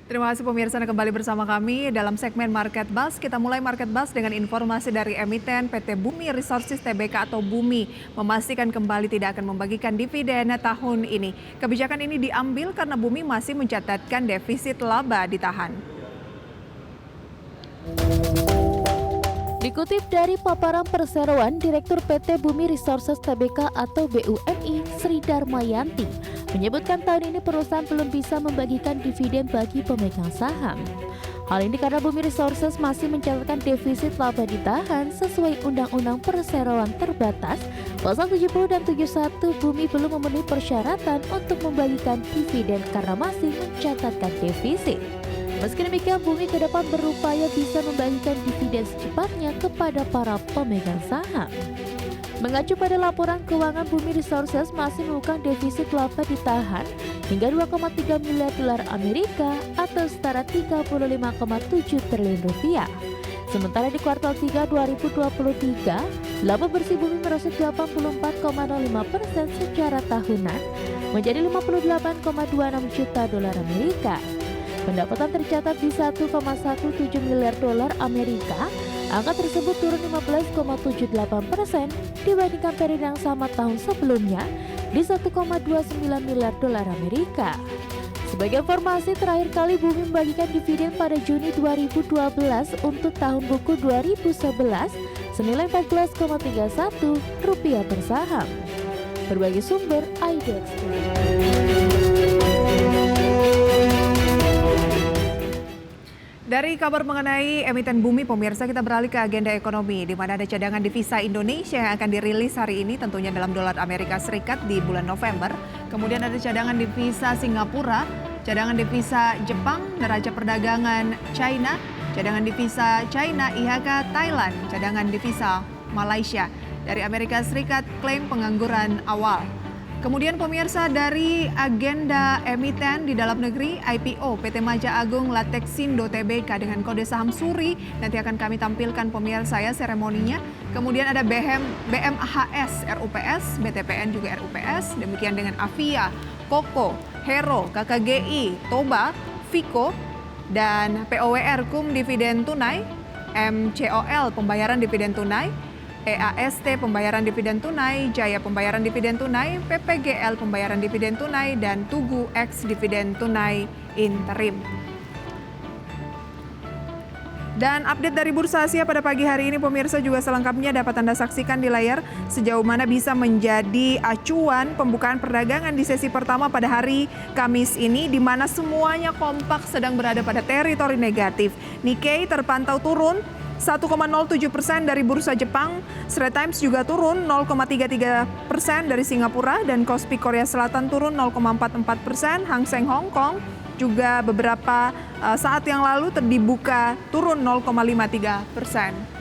Terima kasih pemirsa Anda kembali bersama kami dalam segmen Market Buzz. Kita mulai Market Buzz dengan informasi dari emiten PT Bumi Resources Tbk atau Bumi memastikan kembali tidak akan membagikan dividen tahun ini. Kebijakan ini diambil karena Bumi masih mencatatkan defisit laba ditahan. Dikutip dari paparan perseroan, Direktur PT Bumi Resources Tbk atau BUMI, Sri Darmayanti, menyebutkan tahun ini perusahaan belum bisa membagikan dividen bagi pemegang saham. Hal ini karena Bumi Resources masih mencatatkan defisit laba ditahan sesuai Undang-Undang Perseroan Terbatas, Pasal 70 dan 71. Bumi belum memenuhi persyaratan untuk membagikan dividen karena masih mencatatkan defisit. Meski demikian, Bumi ke depan berupaya bisa membagikan dividen secepatnya kepada para pemegang saham. Mengacu pada laporan keuangan, Bumi Resources masih membukukan defisit laba ditahan hingga 2,3 miliar dolar Amerika atau setara 35,7 triliun rupiah. Sementara di kuartal 3 2023, laba bersih Bumi merosot 84,05% secara tahunan menjadi 58,26 juta dolar Amerika. Pendapatan tercatat di 1,17 miliar dolar Amerika. Angka tersebut turun 15,78% dibandingkan periode yang sama tahun sebelumnya di 1,29 miliar dolar Amerika. Sebagai informasi, terakhir kali Bumi membagikan dividen pada Juni 2012 untuk tahun buku 2011 senilai Rp14,31 per saham. Berbagai sumber IDX. Dari kabar mengenai emiten Bumi, pemirsa, kita beralih ke agenda ekonomi, di mana ada cadangan devisa Indonesia yang akan dirilis hari ini tentunya dalam dolar Amerika Serikat di bulan November. Kemudian ada cadangan devisa Singapura, cadangan devisa Jepang, neraca perdagangan China, cadangan devisa China, IHK Thailand, cadangan devisa Malaysia. Dari Amerika Serikat, klaim pengangguran awal. Kemudian pemirsa, dari agenda emiten di dalam negeri, IPO PT Maja Agung Latexindo Tbk dengan kode saham SURI, nanti akan kami tampilkan pemirsa ya seremoninya. Kemudian ada BMHS RUPS, BTPN juga RUPS, demikian dengan Avia, Koko, Hero, KKGI, Toba, Vico, dan POWR KUM dividen tunai, MCOL pembayaran dividen tunai, EAST pembayaran dividen tunai, Jaya pembayaran dividen tunai, PPGL pembayaran dividen tunai, dan Tugu X dividen tunai interim. Dan update dari Bursa Asia pada pagi hari ini pemirsa juga selengkapnya dapat Anda saksikan di layar sejauh mana bisa menjadi acuan pembukaan perdagangan di sesi pertama pada hari Kamis ini, di mana semuanya kompak sedang berada pada teritori negatif. Nikkei terpantau turun 1,07% dari bursa Jepang, Straits Times juga turun 0,33% dari Singapura, dan Kospi Korea Selatan turun 0,44%, Hang Seng Hong Kong juga beberapa saat yang lalu dibuka turun 0,53%.